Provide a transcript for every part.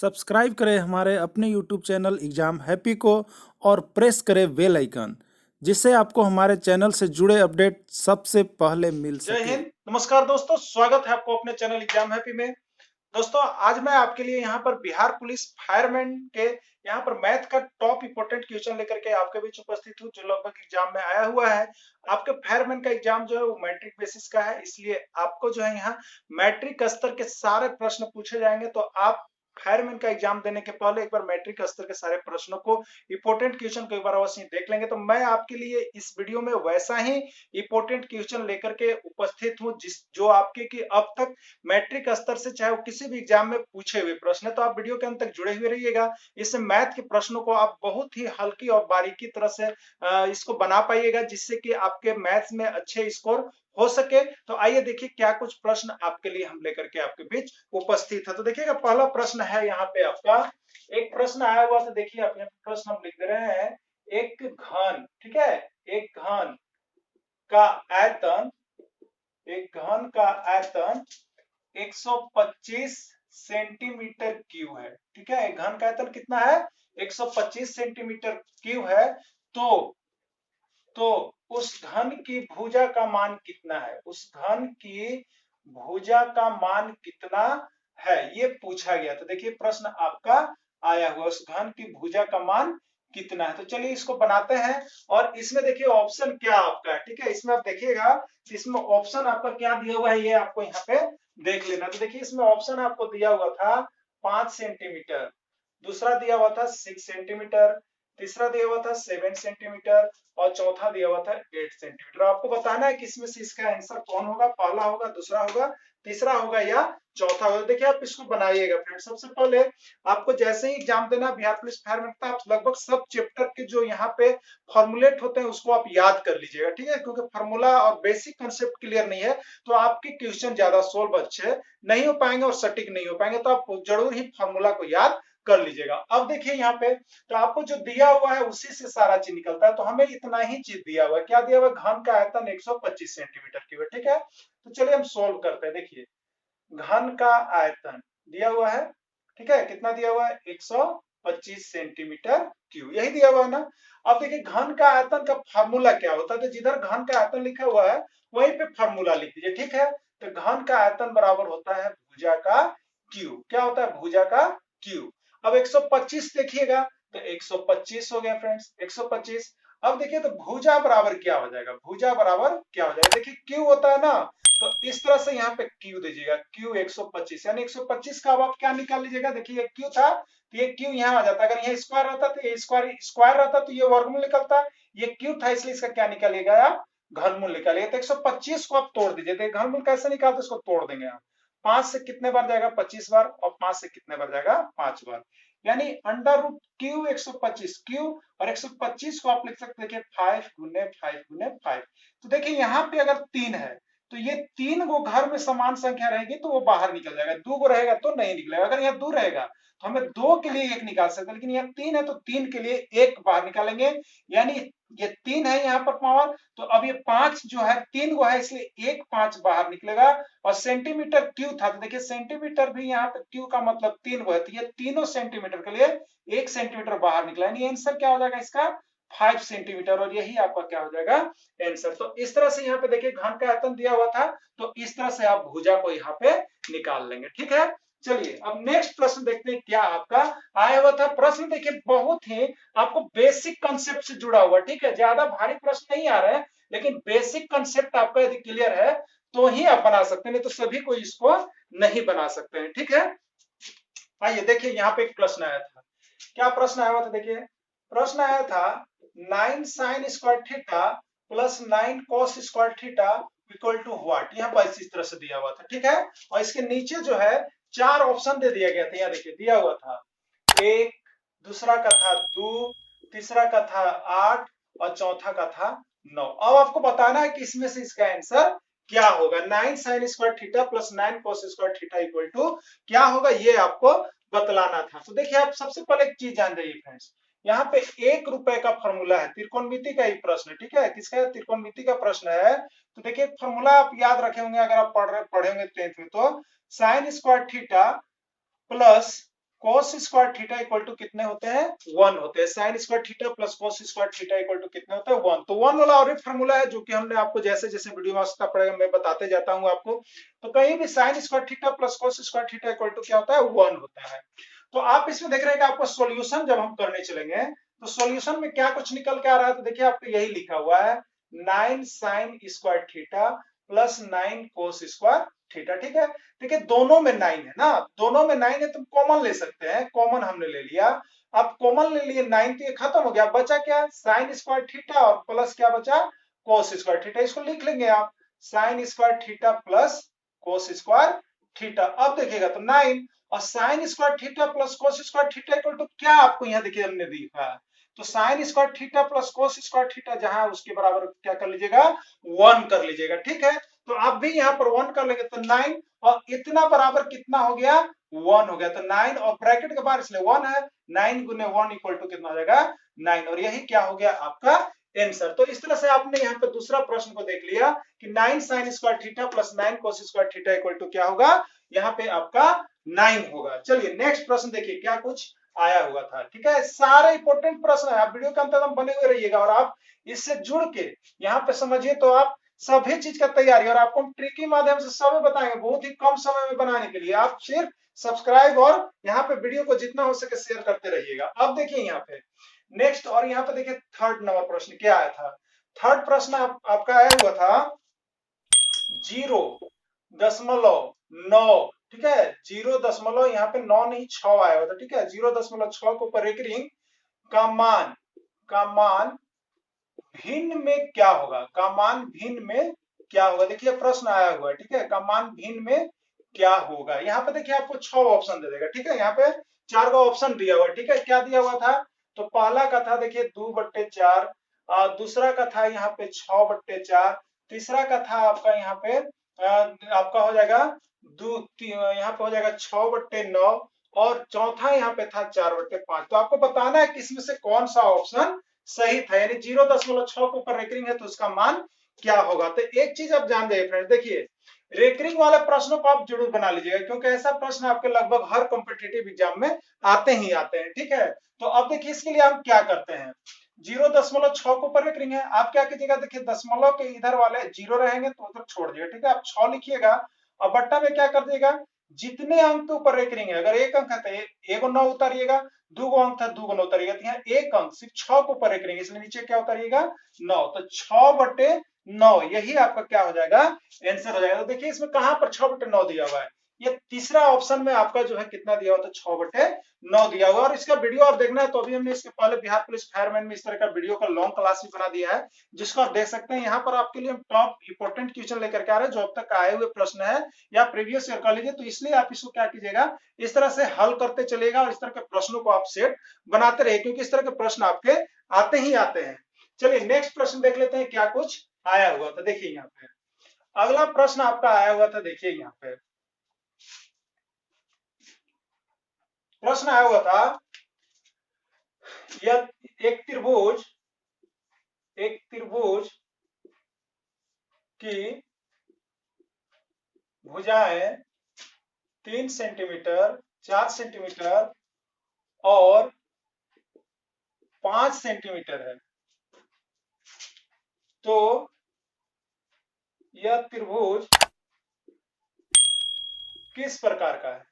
Subscribe करें हमारे अपने यूट्यूब चैनल एग्जाम हैप्पी को और प्रेस करें बेल आइकन, जिससे आपको हमारे चैनल से जुड़े अपडेट सबसे पहले मिल जय सके। हिंद। नमस्कार दोस्तों, स्वागत है आपको अपने चैनल एग्जाम हैप्पी में। दोस्तों, आज मैं आपके लिए यहाँ पर बिहार पुलिस फायरमैन के यहाँ पर मैथ का टॉप इंपोर्टेंट क्वेश्चन लेकर के आपके बीच उपस्थित हूँ, जो लगभग एग्जाम में आया हुआ है। आपके फायरमैन का एग्जाम जो है वो मैट्रिक बेसिस का है, इसलिए आपको जो है यहाँ मैट्रिक स्तर के सारे प्रश्न पूछे जाएंगे। तो आप फायरमैन का एग्जाम देने के पहले एक बार मैट्रिक स्तर के सारे प्रश्नों को, इंपोर्टेंट क्वेश्चन को एक बार अवश्य देख लेंगे। तो मैं आपके लिए इस वीडियो में वैसा ही इंपोर्टेंट क्वेश्चन लेकर के उपस्थित हूँ जो आपके की अब तक मैट्रिक स्तर से चाहे वो किसी भी एग्जाम में पूछे हुए प्रश्न। तो आप वीडियो के अंत तक जुड़े हुए रहिएगा। इससे मैथ के प्रश्नों को आप बहुत ही हल्की और बारीकी तरह से इसको बना पाइएगा, जिससे कि आपके मैथ्स में अच्छे स्कोर हो सके। तो आइए देखिए क्या कुछ प्रश्न आपके लिए हम लेकर के आपके बीच उपस्थित है। तो देखिएगा, पहला प्रश्न है यहाँ पे आपका एक प्रश्न आया हुआ। तो देखिए आप यहाँ प्रश्न हम लिख दे रहे हैं। एक घन, ठीक है, एक घन का आयतन, एक घन का आयतन 125 सेंटीमीटर क्यूब है। ठीक है, घन का आयतन कितना है? 125 सेंटीमीटर क्यूब है। तो उस घन की भुजा का मान कितना है? उस घन की भुजा का मान कितना है, ये पूछा गया। तो देखिए प्रश्न आपका आया हुआ, उस घन की भुजा का मान कितना है। तो चलिए इसको बनाते हैं। और इसमें देखिए ऑप्शन क्या आपका है, ठीक है, इसमें आप देखिएगा, इसमें ऑप्शन आपका क्या दिया हुआ है, ये आपको यहाँ पे देख लेना। तो देखिए इसमें ऑप्शन आपको दिया हुआ था 5 सेंटीमीटर, दूसरा दिया हुआ था 6 सेंटीमीटर, तीसरा दिया हुआ था 7 सेंटीमीटर और चौथा दिया हुआ था 8 सेंटीमीटर। आपको बताना है कि इसमें से इसका आंसर कौन होगा, पहला होगा, दूसरा होगा, तीसरा होगा या चौथा होगा। देखिए आप इसको बनाइएगा फ्रेंड। सबसे पहले आपको जैसे ही एग्जाम देना बिहार पुलिस फायरमैन का, आप लगभग सब चैप्टर के जो यहाँ पे फॉर्मुलेट होते हैं उसको आप याद कर लीजिएगा, ठीक है, क्योंकि फार्मूला और बेसिक कंसेप्ट क्लियर नहीं है तो आपके क्वेश्चन ज्यादा सोल्व अच्छे नहीं हो पाएंगे और सटीक नहीं हो पाएंगे। तो आप जरूर ही फार्मूला को याद कर लीजिएगा। अब देखिए यहाँ पे, तो आपको जो दिया हुआ है उसी से सारा चीज निकलता है। तो हमें इतना ही चीज दिया हुआ है। क्या दिया हुआ है? घन का आयतन 125 सेंटीमीटर क्यूब, ठीक है। तो चलिए हम सोल्व करते हैं। देखिए घन का आयतन दिया हुआ है, ठीक है, कितना दिया हुआ है? 125 सेंटीमीटर क्यूब, यही दिया हुआ है ना। अब देखिए घन का आयतन का फार्मूला क्या होता है, तो जिधर घन का आयतन लिखा हुआ है वहीं पे फार्मूला लिख दीजिए, ठीक है। तो घन का आयतन बराबर होता है भुजा का क्यूब। क्या होता है? भुजा का क्यूब। अब 125 देखिएगा, तो 125 हो गया फ्रेंड्स, 125। अब देखिए तो भुजा बराबर क्या हो जाएगा? भुजा बराबर क्या हो जाएगा? देखिए क्यू होता है ना, तो इस तरह से यहाँ पे क्यू दीजिएगा, क्यू 125, यानी 125 का अब आप क्या निकाल लीजिएगा? देखिए क्यू था तो ये क्यू यहाँ आ जाता, अगर यहाँ स्क्वायर रहता तो ये स्क्वायर स्क्वायर रहता तो ये वर्गमूल निकलता। ये क्यू था इसलिए इसका क्या निकालिएगा आप? घनमूल निकालिएगा। तो 125 को आप तोड़ दीजिए। तो घनमूल कैसे निकालते? इसको तोड़ देंगे आप। 5 से कितने बार जाएगा? 25 बार। और 5 से कितने बार जाएगा? 5 बार। यानी अंडर रूट क्यू 125 क्यू, और 125 को आप लिख सकते हैं 5 गुने 5 गुने 5। तो देखिए यहाँ पे अगर 3 है तो ये 3 गो घर में समान संख्या रहेगी तो वो बाहर निकल जाएगा, 2 गो रहेगा तो नहीं निकलेगा। अगर यहाँ 2 रहेगा तो हमें 2 के लिए 1 निकाल सकते हैं, लेकिन यहाँ 3 है तो 3 के लिए 1 बाहर निकालेंगे। यानी ये 3 है यहाँ पर पावर, तो अब ये 5 जो है 3 गो है इसलिए 1 5 बाहर निकलेगा। और सेंटीमीटर क्यू था तो देखिए सेंटीमीटर भी यहाँ पे क्यू का मतलब 3 गो है, तो ये तीनों सेंटीमीटर के लिए 1 सेंटीमीटर बाहर निकला। यानी आंसर क्या हो जाएगा इसका? 5 सेंटीमीटर। और यही आपका क्या हो जाएगा? आंसर। तो इस तरह से यहाँ पे देखिए घन का आयतन दिया हुआ था, तो इस तरह से आप भुजा को यहाँ पे निकाल लेंगे, ठीक है। चलिए अब नेक्स्ट प्रश्न देखते हैं क्या आपका आया हुआ था। प्रश्न देखिए बहुत ही आपको बेसिक कंसेप्ट से जुड़ा हुआ, ठीक है, ज्यादा भारी प्रश्न नहीं आ रहे हैं, लेकिन बेसिक कंसेप्ट आपका यदि क्लियर है तो ही आप बना सकते हैं, नहीं तो सभी को इसको नहीं बना सकते हैं, ठीक है। आइए देखिए यहाँ पे एक प्रश्न आया था। क्या प्रश्न आया हुआ था? देखिए प्रश्न आया था 9 sine square theta plus 9 cos square theta equal to what. यहाँ पर इस तरह से दिया हुआ था, ठीक है। और इसके नीचे जो है 4 ऑप्शन दे दिया गया था। यहाँ देखिए दिया हुआ था 1, दूसरा का था 2, तीसरा का था 8 और चौथा का था 9। अब आपको बताना है कि इसमें से इसका आंसर क्या होगा। 9 sine square theta plus 9 cos square theta equal to क्या होगा, ये आपको बतलाना था। तो देखिए आप सबसे पहले एक चीज जान जाइए फ्रेंड्स, यहाँ पे 1 रुपए का फॉर्मूला है, त्रिकोणमिति का ही प्रश्न, ठीक है, किसका? त्रिकोणमिति का प्रश्न है। तो देखिए फॉर्मूला आप याद रखे होंगे अगर आप पढ़े होंगे 10th में, तो sine square theta plus cos square theta equal to कितने होते हैं 1 होते हैं। sin square theta plus cos square theta equal to कितने होते हैं 1। तो 1 वाला और एक फार्मूला है जो कि हमने आपको जैसे जैसे वीडियो आवश्यकता पड़ेगा मैं बताते जाता हूं आपको। तो कहीं भी sin square theta plus cos square theta equal to क्या होता है 1 होता है। तो आप इसमें देख रहे हैं कि आपको सॉल्यूशन जब हम करने चलेंगे तो सॉल्यूशन में क्या कुछ निकल के आ रहा है, तो देखिए आपको यही लिखा हुआ है 9 sin square theta plus 9 cos square theta. ठीक है, देखिए दोनों में 9 है ना, दोनों में 9 है तो कॉमन ले सकते हैं, कॉमन हमने ले लिया। अब कॉमन ले लिए 9 तो ये खत्म हो गया, बचा क्या sin स्क्वायर थीटा और प्लस क्या बचा cos स्क्वायर थीटा। इसको लिख लेंगे आप sin square theta plus cos square theta. अब देखिएगा तो 9 और sin square theta plus cos square theta equal to क्या आपको यहाँ देखिए हमने दिखा है, तो sin square theta plus cos square theta जहां है उसके बराबर क्या कर लीजिएगा 1 कर लीजिएगा। ठीक है, तो आप भी यहाँ पर 1 कर लेंगे तो 9 और इतना बराबर कितना हो गया 1 हो गया, तो 9 और ब्रैकेट के बाहर इसलिए 1 है, 9 गुने 1 इक्वल टू कितना हो जाएगा 9 और यही क्या हो गया आपका आंसर। तो इस तरह से आपने यहाँ पे दूसरा प्रश्न को देख लिया कि 9 sin square theta plus 9 cos square theta equal to क्या होगा, यहाँ पे आपका 9 होगा। चलिए नेक्स्ट प्रश्न देखिए क्या कुछ आया हुआ था। ठीक है, सारे इंपॉर्टेंट प्रश्न है, आप वीडियो के अंत तक बने हुए रहिएगा और आप इससे जुड़ के यहाँ पे समझिए तो आप सभी चीज का तैयारी, और आपको हम ट्रिकी माध्यम से सब बताएंगे बहुत ही कम समय में बनाने के लिए। आप सिर्फ सब्सक्राइब और यहाँ पे वीडियो को जितना हो सके शेयर करते रहिएगा। अब देखिए यहाँ पे नेक्स्ट, और यहाँ पे देखिए थर्ड नंबर प्रश्न क्या आया था। थर्ड प्रश्न आपका आया हुआ था 0.9। ठीक है, 0. यहाँ पे 9 नहीं 6 आया हुआ था। ठीक है, 0.6 के ऊपर रेकरिंग का मान भिन्न में क्या होगा, का मान भिन्न में क्या होगा, देखिए प्रश्न आया हुआ है। ठीक है, का मान भिन्न में क्या होगा, यहाँ पे देखिए आपको 6 ऑप्शन दे देगा। ठीक है, यहाँ पे 4 का ऑप्शन दिया हुआ है। ठीक है, क्या दिया हुआ था, तो पहला का था देखिए 2/4, दूसरा का था यहाँ पे 6/4, तीसरा का था आपका यहाँ पे आपका हो जाएगा यहाँ पे हो जाएगा 6/9 और चौथा यहाँ पे था 4/5। तो आपको बताना है कि इसमें से कौन सा ऑप्शन सही था, यानी 0.6 के ऊपर रेकरिंग है तो उसका मान क्या होगा। तो एक चीज आप जान जाइए फ्रेंड्स, देखिए रेकरिंग वाले प्रश्नों को आप जरूर बना लीजिएगा क्योंकि ऐसा प्रश्न आपके लगभग हर कॉम्पिटिटिव एग्जाम में आते ही आते हैं। ठीक है, तो अब देखिए इसके लिए हम क्या करते हैं, 0.6 के ऊपर रेकरिंग है, आप क्या कीजिएगा देखिए दशमलव के इधर वाले 0 रहेंगे तो उधर छोड़ दिएगा। ठीक है, आप 6 लिखिएगा और बट्टा में क्या कर दिएगा जितने अंक के ऊपर रेकरिंग है, अगर एक अंक है तो एक 9 उतारिएगा, 2 अंक था 2 9 उतारिएगा, तो यहाँ एक अंक सिर्फ 6 के ऊपर रेकरिंग इसलिए नीचे क्या उतारिएगा 9, तो 6/9 यही आपका क्या हो जाएगा आंसर हो जाएगा। तो देखिए इसमें कहां पर 6/9 दिया हुआ है, ये तीसरा ऑप्शन में आपका जो है कितना दिया हुआ, तो 6/9 दिया हुआ। और इसका वीडियो आप देखना है तो अभी हमने इसके पहले बिहार पुलिस फायरमैन में इस तरह का वीडियो का लॉन्ग क्लास भी बना दिया है जिसको आप देख सकते हैं। यहाँ पर आपके लिए हम टॉप इंपोर्टेंट क्वेश्चन लेकर के आ रहे हैं जो अब तक आए हुए प्रश्न है या प्रीवियस ईयर कर लीजिए, तो इसलिए आप इसको क्या कीजिएगा इस तरह से हल करते चलेगा और इस तरह के प्रश्नों को आप सेट बनाते रहिए क्योंकि इस तरह के प्रश्न आपके आते ही आते हैं। चलिए नेक्स्ट प्रश्न देख लेते हैं क्या कुछ आया हुआ था। देखिए यहाँ पे अगला प्रश्न आपका आया हुआ था, देखिए यहाँ पे प्रश्न आया हुआ था, यह एक त्रिभुज की भुजाएं 3 सेंटीमीटर 4 सेंटीमीटर और 5 सेंटीमीटर है, तो यह त्रिभुज किस प्रकार का है,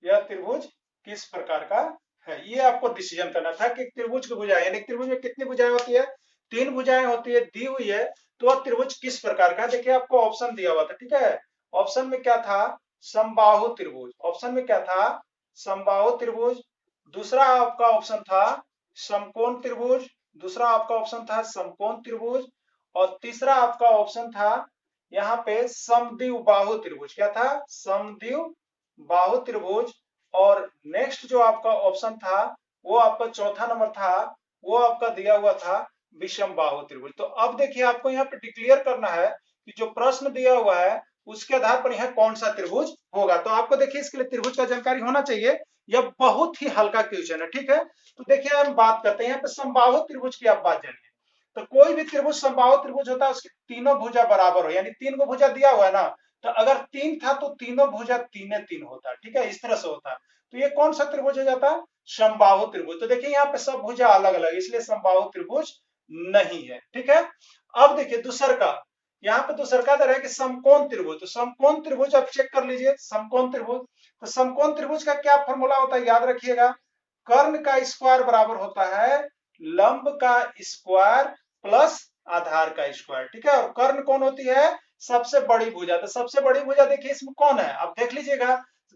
यह त्रिभुज किस प्रकार का है, ये आपको डिसीजन करना था कि त्रिभुज की भुजाएं, यानी त्रिभुज में कितनी भुजाएं होती है 3 भुजाएं होती है दी हुई है, तो वह त्रिभुज किस प्रकार का है। देखिए आपको ऑप्शन दिया हुआ था। ठीक है, ऑप्शन में क्या था समबाहु त्रिभुज, ऑप्शन में क्या था समबाहु त्रिभुज, दूसरा आपका ऑप्शन था समकोण त्रिभुज, दूसरा आपका ऑप्शन था समकोण त्रिभुज और तीसरा आपका ऑप्शन था यहाँ पे समद्विबाहु त्रिभुज। क्या था समद्विबाहु त्रिभुज और नेक्स्ट जो आपका ऑप्शन था वो आपका चौथा नंबर था, वो आपका दिया हुआ था विषमबाहु त्रिभुज। तो अब देखिए आपको यहाँ पे डिक्लेयर करना है कि जो प्रश्न दिया हुआ है उसके आधार पर यहाँ कौन सा त्रिभुज होगा। तो आपको देखिए इसके लिए त्रिभुज का जानकारी होना चाहिए, यह बहुत ही हल्का क्वेश्चन है। ठीक है, तो देखिए हम बात करते हैं यहाँ पे समबाहु त्रिभुज की आप बात जानिए, तो कोई भी त्रिभुज समबाहु त्रिभुज होता है उसकी तीनों भुजा बराबर हो, यानी 3 को भुजा दिया हुआ है ना, तो अगर 3 था तो तीनों भुजा 3 होता है। ठीक है, इस तरह से होता है। तो ये कौन सा त्रिभुज हो जाता है? समबाहु त्रिभुज। तो देखिए यहाँ पे सब भुजा अलग अलग, इसलिए समबाहु त्रिभुज नहीं है। ठीक है, अब देखिए दूसर का, यहाँ पे दूसर का दर है कि समकोण त्रिभुज। तो समकोण त्रिभुज आप चेक कर लीजिए, समकोण त्रिभुज। तो समकोण त्रिभुज का क्या फॉर्मूला होता है, याद रखिएगा, कर्ण का स्क्वायर बराबर होता है लंब का स्क्वायर प्लस आधार का स्क्वायर। ठीक है, और कर्ण कौन होती है? सबसे बड़ी भुजा। तो सबसे बड़ी भुजा देखिए इसमें कौन है, आप देख लीजिएगा,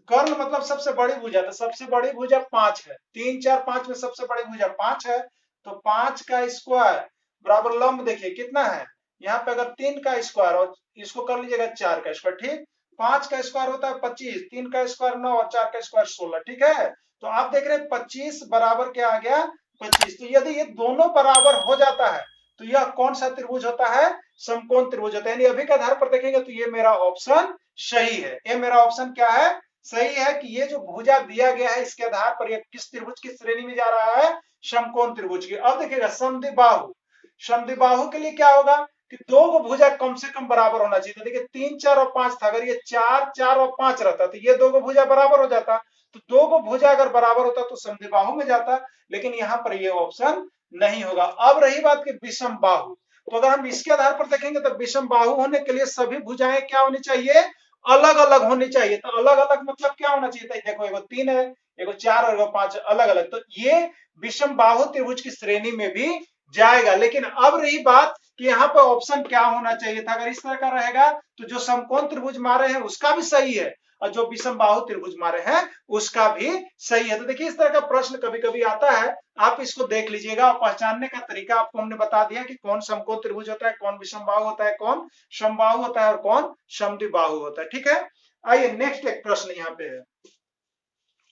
कर्ण मतलब सबसे बड़ी भुजा। तो सबसे बड़ी भुजा 5 है, 3 4 5 में सबसे बड़ी भुजा 5 है। तो 5 का स्क्वायर बराबर लंब देखिए कितना है, यहाँ पे अगर 3 का स्क्वायर और इसको कर लीजिएगा 4 का स्क्वायर। ठीक, 5 का स्क्वायर होता है 25, 3 का स्क्वायर 9 और 4 का स्क्वायर 16। ठीक है, तो आप देख रहे हैं 25 बराबर क्या आ गया, 25। तो यदि ये दोनों बराबर हो जाता है तो यह कौन सा त्रिभुज होता है? समकोण त्रिभुज होता है। यानी अभी के आधार पर देखेंगे तो ये मेरा ऑप्शन सही है। ये मेरा ऑप्शन क्या है? सही है कि ये जो भुजा दिया गया है इसके आधार पर ये किस त्रिभुज की श्रेणी में जा रहा है? समकोण त्रिभुज की। अब देखिएगा समद्विबाहु, समद्विबाहु के लिए क्या होगा कि दो को भुजा कम से कम बराबर होना चाहिए। तो देखिए 3 4 और 5 था, अगर ये 4 4 और 5 रहता तो ये दो को भुजा बराबर हो जाता। तो दो को भुजा अगर बराबर होता तो समद्विबाहु में जाता, लेकिन यहाँ पर ये ऑप्शन नहीं होगा। अब रही बात की विषम बाहु, तो अगर हम इसके आधार पर देखेंगे तो विषम बाहु होने के लिए सभी भुजाएं क्या होनी चाहिए? अलग अलग होनी चाहिए। तो अलग अलग मतलब क्या होना चाहिए? तो देखो एगो 3 है, एगो 4 और एगो 5 अलग अलग, तो ये विषम बाहु त्रिभुज की श्रेणी में भी जाएगा। लेकिन अब रही बात कि यहाँ पे ऑप्शन क्या होना चाहिए था? अगर इस तरह का रहेगा तो जो समकोण त्रिभुज मारे हैं उसका भी सही है और जो विषम बाहु त्रिभुज मारे हैं उसका भी सही है। तो देखिए इस तरह का प्रश्न कभी कभी आता है, आप इसको देख लीजिएगा और पहचानने का तरीका आपको हमने बता दिया कि कौन समकोण त्रिभुज होता है, कौन विषम बाहु होता है, कौन समबाहु होता है और कौन समद्विबाहु होता है। ठीक है, आइए नेक्स्ट एक प्रश्न यहाँ पे है।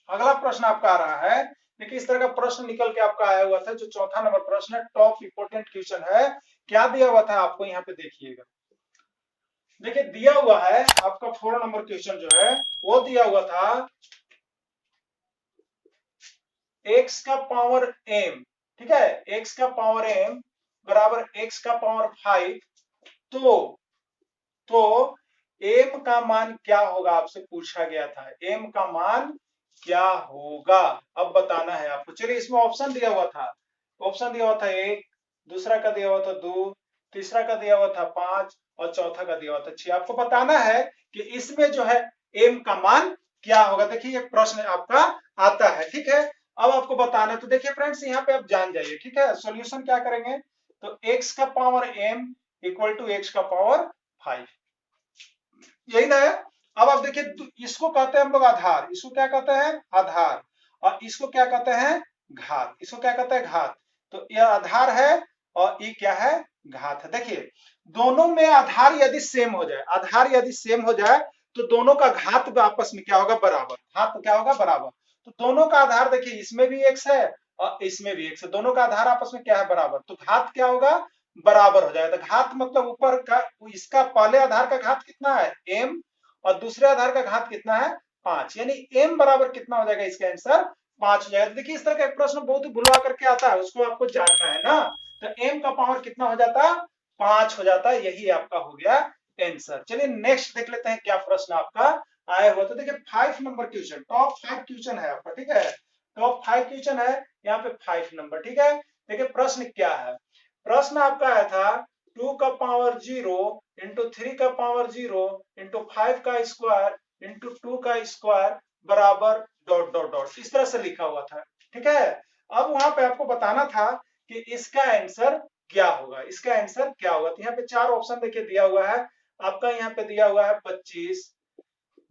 अगला प्रश्न आपका आ रहा है, देखिए इस तरह का प्रश्न निकल के आपका आया हुआ था, जो चौथा नंबर प्रश्न है, टॉप इंपोर्टेंट क्वेश्चन है। क्या दिया हुआ था आपको यहाँ पे देखिएगा, देखिए दिया हुआ है आपका 4 नंबर क्वेश्चन जो है वो दिया हुआ था x का पावर m। ठीक है, x का पावर m बराबर x का पावर 5। तो m का मान क्या होगा, आपसे पूछा गया था m का मान क्या होगा, अब बताना है आपको। चलिए इसमें ऑप्शन दिया हुआ था, ऑप्शन दिया हुआ था 1, दूसरा का दिया हुआ था 2, तीसरा का दिया हुआ था 5 और चौथा का दिया हुआ था 6। आपको बताना है कि इसमें जो है m का मान क्या होगा। देखिए ये प्रश्न आपका आता है। ठीक है, अब आपको बताना है। तो देखिए फ्रेंड्स यहाँ पे आप जान जाइए। ठीक है, सॉल्यूशन क्या करेंगे, तो x का power m equal to x का पावर 5, यही ना है। अब आप देखिए इसको कहते हैं हम लोग आधार, इसको क्या कहते हैं? आधार। और इसको क्या कहते हैं? घात। इसको क्या कहते हैं? घात। तो यह आधार है और ये क्या है? घात है। देखिए दोनों में आधार यदि सेम हो जाए, आधार यदि सेम हो जाए तो दोनों का घात आपस में क्या होगा? बराबर। घात क्या होगा? बराबर। तो दोनों का आधार देखिए इसमें भी x है और इसमें भी x है, दोनों का आधार आपस में क्या है? बराबर। तो घात क्या होगा? बराबर हो जाएगा। तो घात मतलब ऊपर का, इसका पहले आधार का घात कितना है? m, और दूसरे आधार का घात कितना है? 5, यानी m बराबर कितना हो जाएगा? इसका आंसर 5 हो जाएगा। देखिए इस तरह का एक प्रश्न बहुत ही बुलवा करके आता है, उसको आपको जानना है ना। तो m का पावर कितना हो जाता? 5 हो जाता है, यही आपका हो गया आंसर। चलिए नेक्स्ट देख लेते हैं क्या प्रश्न आपका आया हुआ। तो देखिए 5 नंबर क्वेश्चन, टॉप 5 क्वेश्चन है आपका। ठीक है, टॉप 5 क्वेश्चन है यहाँ पे 5 नंबर। ठीक है, देखिए प्रश्न क्या है। प्रश्न आपका आया था 2 का पावर 0 इंटू 3 का पावर 0 इंटू 5 का स्क्वायर इंटू 2 का स्क्वायर बराबर डॉट डॉट डॉट, इस तरह से लिखा हुआ था। ठीक है, अब वहां पे आपको बताना था कि इसका आंसर क्या होगा, इसका आंसर क्या होगा। तो यहाँ पे 4 ऑप्शन देखिए दिया हुआ है आपका, यहाँ पे दिया हुआ है 25,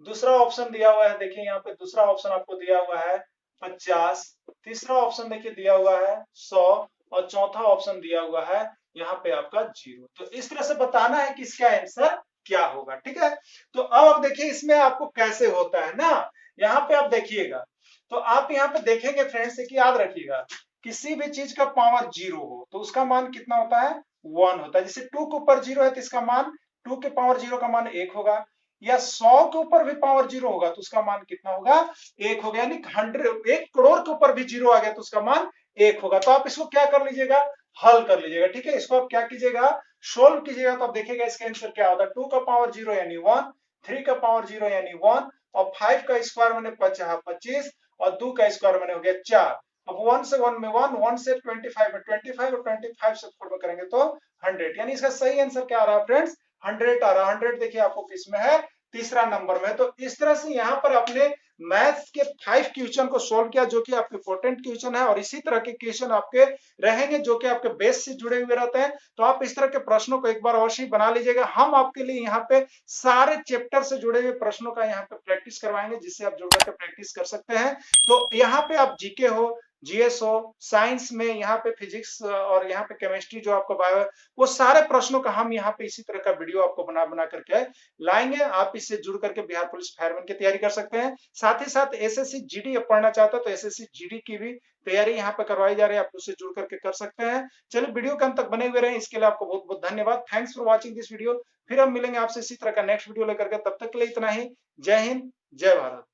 दूसरा ऑप्शन दिया हुआ है, देखिए यहाँ पे दूसरा ऑप्शन आपको दिया हुआ है 50, तीसरा ऑप्शन देखिए दिया हुआ है 100 और चौथा ऑप्शन दिया हुआ है यहाँ पे आपका 0। तो इस तरह से बताना है कि इसका आंसर क्या होगा। ठीक है, तो अब आप देखिए इसमें आपको कैसे होता है ना, यहाँ पे आप देखिएगा, तो आप यहाँ पे देखेंगे फ्रेंड्स, एक याद रखिएगा, किसी भी चीज का पावर 0 हो तो उसका मान कितना होता है? 1 होता है। जैसे 2 के ऊपर 0 है तो इसका मान 2 के पावर 0 का मान 1 होगा, या 100 के ऊपर भी पावर 0 होगा तो उसका मान कितना होगा? 1 होगा। यानी 1 करोड़ के ऊपर भी 0 आ गया तो उसका मान 1 होगा। तो आप इसको क्या कर लीजिएगा? हल कर लीजिएगा। ठीक है, इसको आप क्या कीजिएगा? सोल्व कीजिएगा। तो आप देखिएगा इसका आंसर क्या होता है। 2 का पावर 0 यानी 1, 3 का पावर 0 यानी 1 और 5 का स्क्वायर मैंने 25 और 2 का स्क्वायर मैंने हो गया 4। अब 1 से 1 में 1, 1 से 25 में 25 और 25 से 4 में करेंगे तो 100। यानी इसका सही आंसर क्या आ रहा है फ्रेंड्स? 100 आ रहा है। 100 देखिए आपको किस में है? तीसरा नंबर में। तो इस तरह से यहाँ पर आपने मैथ्स के 5 क्वेश्चन को सोल्व किया जो कि आपके इंपॉर्टेंट क्वेश्चन है, और इसी तरह के क्वेश्चन आपके रहेंगे जो कि आपके बेस से जुड़े हुए रहते हैं। तो आप इस तरह के प्रश्नों को एक बार अवश्य बना लीजिएगा। हम आपके लिए यहाँ पे सारे चैप्टर से जुड़े हुए प्रश्नों का यहाँ पे प्रैक्टिस करवाएंगे, जिससे आप जुड़ करके प्रैक्टिस कर सकते हैं। तो यहाँ पे आप जीके हो, जीएस हो, साइंस में यहाँ पे फिजिक्स और यहाँ पे केमिस्ट्री जो आपको बायो है, वो सारे प्रश्नों का हम यहाँ पे इसी तरह का वीडियो आपको बना बना करके लाएंगे। आप इससे जुड़ करके बिहार पुलिस फायरमैन की तैयारी कर सकते हैं। साथ ही साथ एसएससी जीडी पढ़ना चाहता है तो एसएससी जीडी की भी तैयारी यहाँ पे करवाई जा रही है, आप उससे जुड़ करके कर सकते हैं। चलिए वीडियो के अंत तक बने हुए रहें, इसके लिए आपको बहुत बहुत धन्यवाद। Thanks for watching this video. फिर हम मिलेंगे आपसे इसी तरह का नेक्स्ट वीडियो लेकर के, तब तक के लिए इतना ही। जय हिंद, जय भारत।